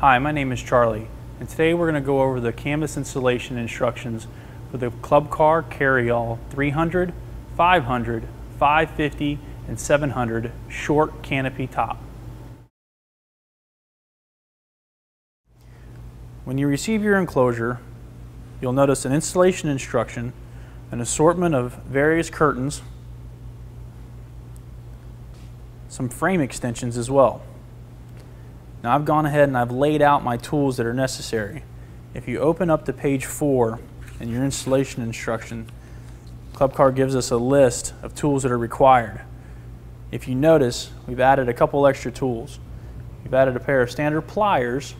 Hi, my name is Charlie, and today we're going to go over the canvas installation instructions for the Club Car Carryall 300, 500, 550, and 700 short canopy top. When you receive your enclosure, you'll notice an installation instruction, an assortment of various curtains, some frame extensions as well. Now I've gone ahead and I've laid out my tools that are necessary. If you open up to page 4 in your installation instruction, Club Car gives us a list of tools that are required. If you notice, we've added a couple extra tools. We've added a pair of standard pliers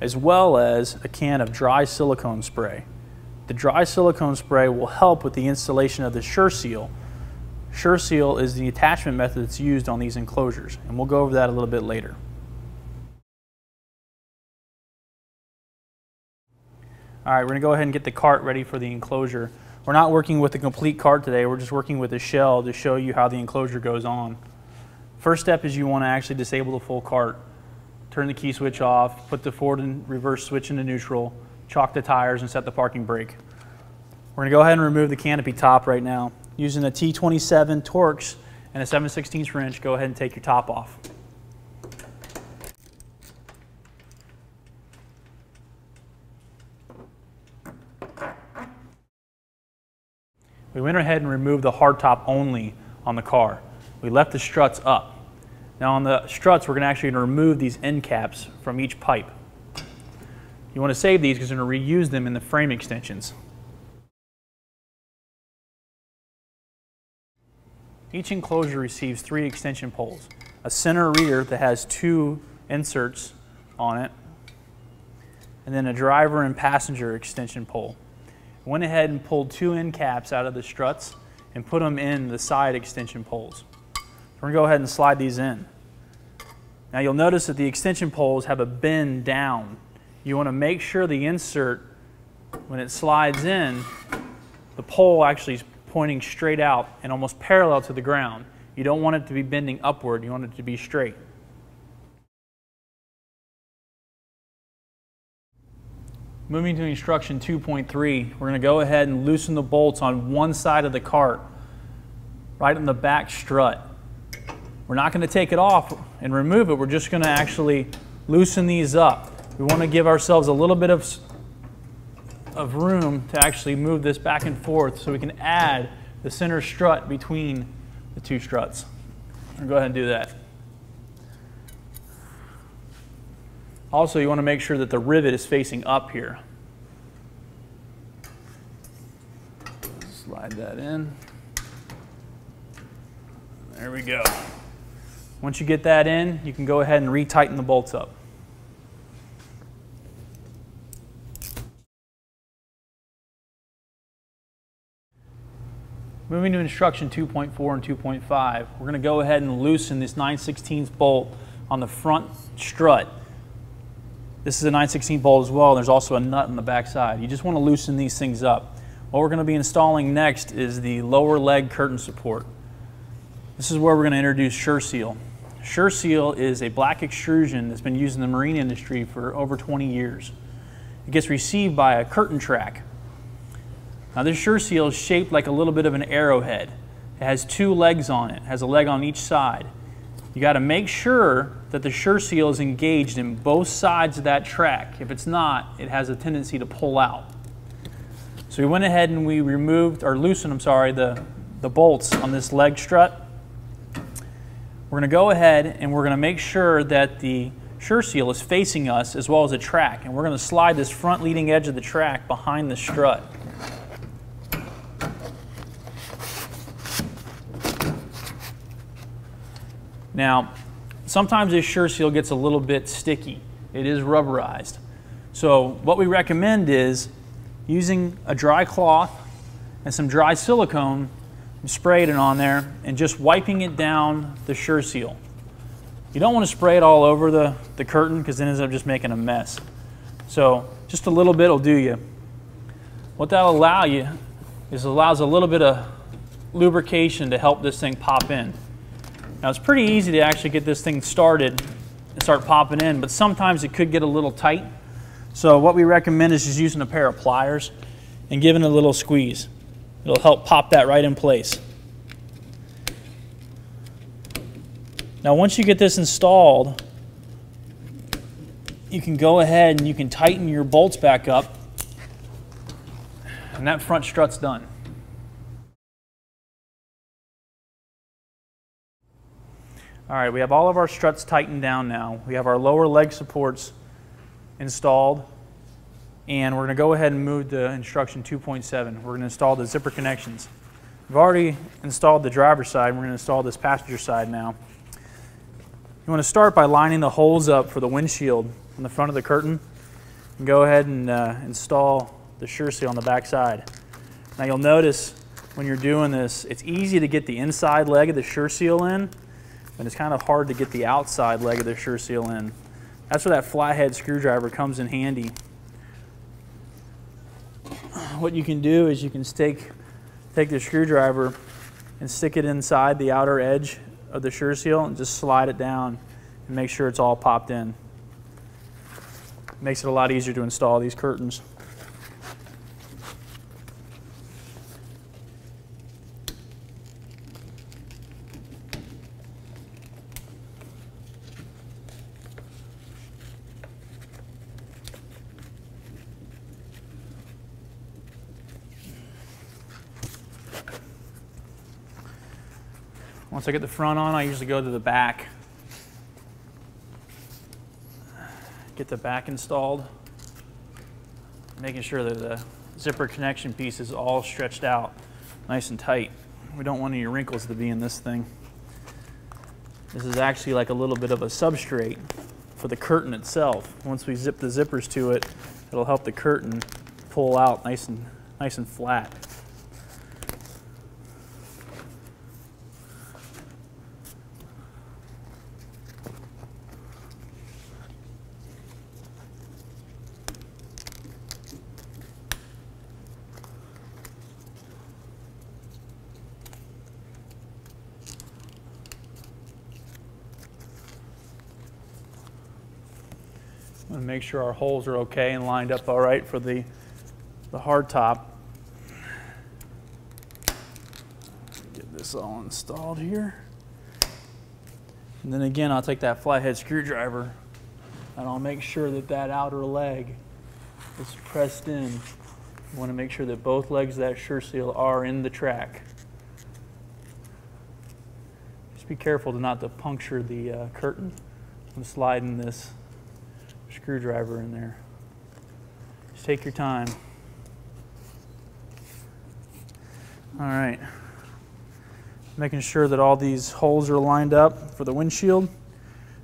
as well as a can of dry silicone spray. The dry silicone spray will help with the installation of the SureSeal. SureSeal is the attachment method that's used on these enclosures, and we'll go over that a little bit later. All right, we're going to go ahead and get the cart ready for the enclosure. We're not working with the complete cart today, we're just working with the shell to show you how the enclosure goes on. First step is you want to actually disable the full cart. Turn the key switch off, put the forward and reverse switch into neutral, chock the tires, and set the parking brake. We're going to go ahead and remove the canopy top right now. Using a T27 Torx and a 7/16 wrench, go ahead and take your top off. We went ahead and removed the hardtop only on the car. We left the struts up. Now on the struts, we're going to actually remove these end caps from each pipe. You want to save these because you're going to reuse them in the frame extensions. Each enclosure receives 3 extension poles. A center rear that has 2 inserts on it, and then a driver and passenger extension pole. Went ahead and pulled 2 end caps out of the struts and put them in the side extension poles. We're going to go ahead and slide these in. Now you'll notice that the extension poles have a bend down. You want to make sure the insert, when it slides in, the pole actually is pointing straight out and almost parallel to the ground. You don't want it to be bending upward, you want it to be straight. Moving to instruction 2.3, we're going to go ahead and loosen the bolts on one side of the cart, right on the back strut. We're not going to take it off and remove it, we're just going to actually loosen these up. We want to give ourselves a little bit of room to actually move this back and forth so we can add the center strut between the 2 struts. I'm going to go ahead and do that. Also, you want to make sure that the rivet is facing up here. Slide that in. There we go. Once you get that in, you can go ahead and retighten the bolts up. Moving to instruction 2.4 and 2.5, we're going to go ahead and loosen this 9/16 bolt on the front strut. This is a 9/16 bolt as well, and there's also a nut on the back side. You just want to loosen these things up. What we're going to be installing next is the lower leg curtain support. This is where we're going to introduce SureSeal. SureSeal is a black extrusion that's been used in the marine industry for over 20 years. It gets received by a curtain track. Now this SureSeal is shaped like a little bit of an arrowhead. It has 2 legs on it. It has a leg on each side. You got to make sure that the SureSeal is engaged in both sides of that track. If it's not, it has a tendency to pull out. So we went ahead and we removed, or loosened, the bolts on this leg strut. We're going to go ahead and we're going to make sure that the SureSeal is facing us as well as the track. And we're going to slide this front leading edge of the track behind the strut. Now, sometimes this SureSeal gets a little bit sticky. It is rubberized. So what we recommend is using a dry cloth and some dry silicone and spraying it on there and just wiping it down the SureSeal. You don't want to spray it all over the curtain because then it ends up just making a mess. So just a little bit will do you. What that'll allow you is allows a little bit of lubrication to help this thing pop in. Now it's pretty easy to actually get this thing start start popping in, but sometimes it could get a little tight. So what we recommend is just using a pair of pliers and giving it a little squeeze. It'll help pop that right in place. Now once you get this installed, you can go ahead and you can tighten your bolts back up, and that front strut's done. All right, we have all of our struts tightened down now. We have our lower leg supports installed, and we're going to go ahead and move to instruction 2.7. We're going to install the zipper connections. We've already installed the driver's side. We're going to install this passenger side now. You want to start by lining the holes up for the windshield on the front of the curtain, and go ahead and install the SureSeal on the back side. Now you'll notice when you're doing this, it's easy to get the inside leg of the SureSeal in, and it's kind of hard to get the outside leg of the SureSeal in. That's where that flathead screwdriver comes in handy. What you can do is you can take the screwdriver and stick it inside the outer edge of the SureSeal and just slide it down and make sure it's all popped in. Makes it a lot easier to install these curtains. Once I get the front on, I usually go to the back. Get the back installed, making sure that the zipper connection piece is all stretched out nice and tight. We don't want any wrinkles to be in this thing. This is actually like a little bit of a substrate for the curtain itself. Once we zip the zippers to it, it'll help the curtain pull out nice and flat. I'm going to make sure our holes are okay and lined up all right for the hard top. Get this all installed here. And then again, I'll take that flathead screwdriver and I'll make sure that that outer leg is pressed in. You want to make sure that both legs of that SureSeal are in the track. Just be careful to puncture the curtain when sliding this screwdriver in there. Just take your time. All right. Making sure that all these holes are lined up for the windshield.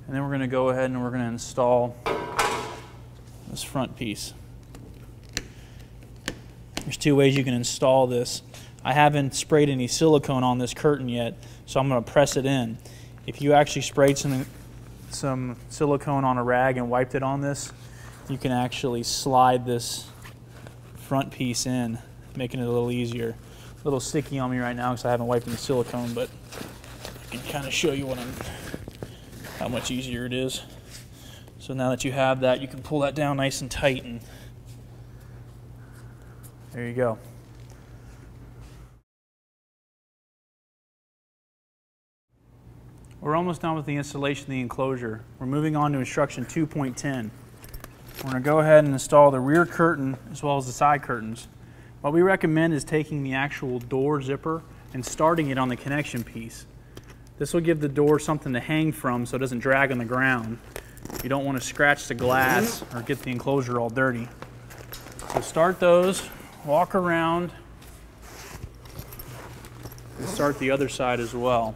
And then we're going to go ahead and we're going to install this front piece. There's two ways you can install this. I haven't sprayed any silicone on this curtain yet, so I'm going to press it in. If you actually sprayed some silicone on a rag and wiped it on this, you can actually slide this front piece in, making it a little easier. A little sticky on me right now because I haven't wiped any silicone, but I can kind of show you how much easier it is. So now that you have that, you can pull that down nice and tight, and there you go. We're almost done with the installation of the enclosure. We're moving on to instruction 2.10. We're going to go ahead and install the rear curtain as well as the side curtains. What we recommend is taking the actual door zipper and starting it on the connection piece. This will give the door something to hang from so it doesn't drag on the ground. You don't want to scratch the glass or get the enclosure all dirty. So start those, walk around, and start the other side as well.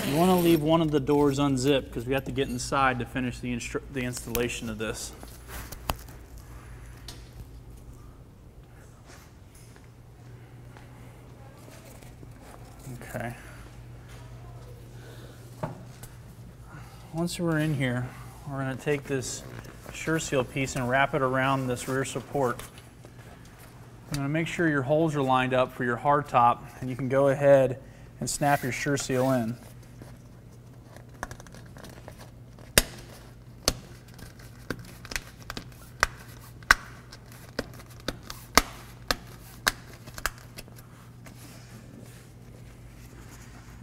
You want to leave one of the doors unzipped because we have to get inside to finish the installation of this. Okay. Once we're in here, we're going to take this SureSeal piece and wrap it around this rear support. going to make sure your holes are lined up for your hardtop, and you can go ahead and snap your SureSeal in.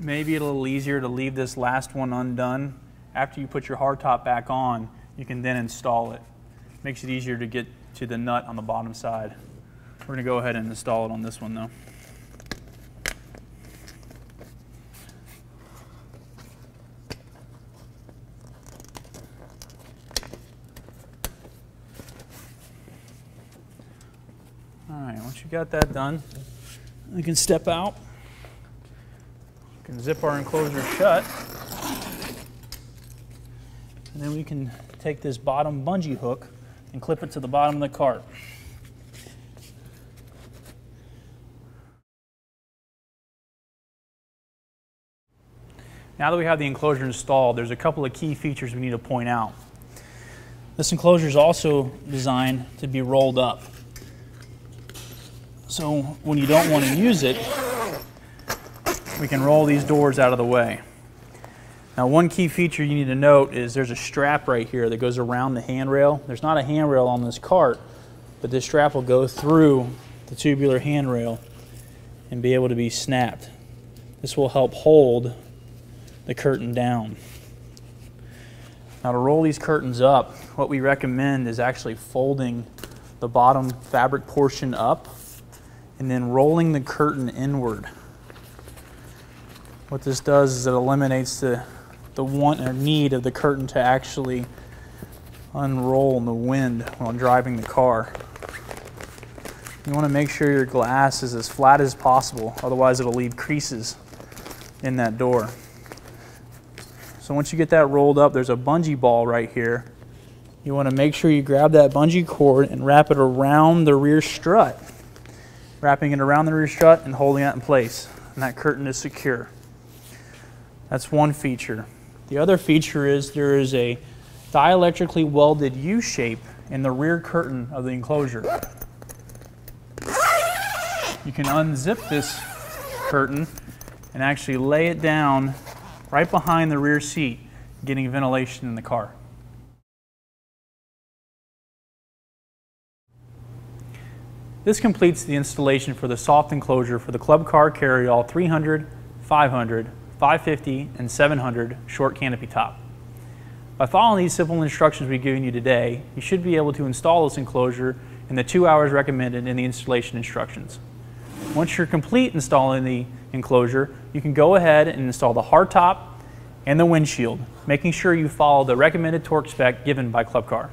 Maybe a little easier to leave this last one undone. After you put your hardtop back on, you can then install it. Makes it easier to get to the nut on the bottom side. We're going to go ahead and install it on this one though. Alright, once you got that done, we can step out. We can zip our enclosure shut. And then we can take this bottom bungee hook and clip it to the bottom of the cart. Now that we have the enclosure installed, there's a couple of key features we need to point out. This enclosure is also designed to be rolled up. So when you don't want to use it, we can roll these doors out of the way. Now one key feature you need to note is there's a strap right here that goes around the handrail. There's not a handrail on this cart, but this strap will go through the tubular handrail and be able to be snapped. This will help hold the curtain down. Now to roll these curtains up, what we recommend is actually folding the bottom fabric portion up and then rolling the curtain inward. What this does is it eliminates the want or need of the curtain to actually unroll in the wind while driving the car. You want to make sure your glass is as flat as possible, otherwise it'll leave creases in that door. So once you get that rolled up, there's a bungee ball right here. You want to make sure you grab that bungee cord and wrap it around the rear strut. Wrapping it around the rear strut and holding it in place. And that curtain is secure. That's one feature. The other feature is there is a dielectrically welded U-shape in the rear curtain of the enclosure. You can unzip this curtain and actually lay it down right behind the rear seat, getting ventilation in the car. This completes the installation for the soft enclosure for the Club Car Carryall 300, 500, 550, and 700 short canopy top. By following these simple instructions we've given you today, you should be able to install this enclosure in the 2 hours recommended in the installation instructions. Once you're complete installing the enclosure, you can go ahead and install the hardtop and the windshield, making sure you follow the recommended torque spec given by Club Car.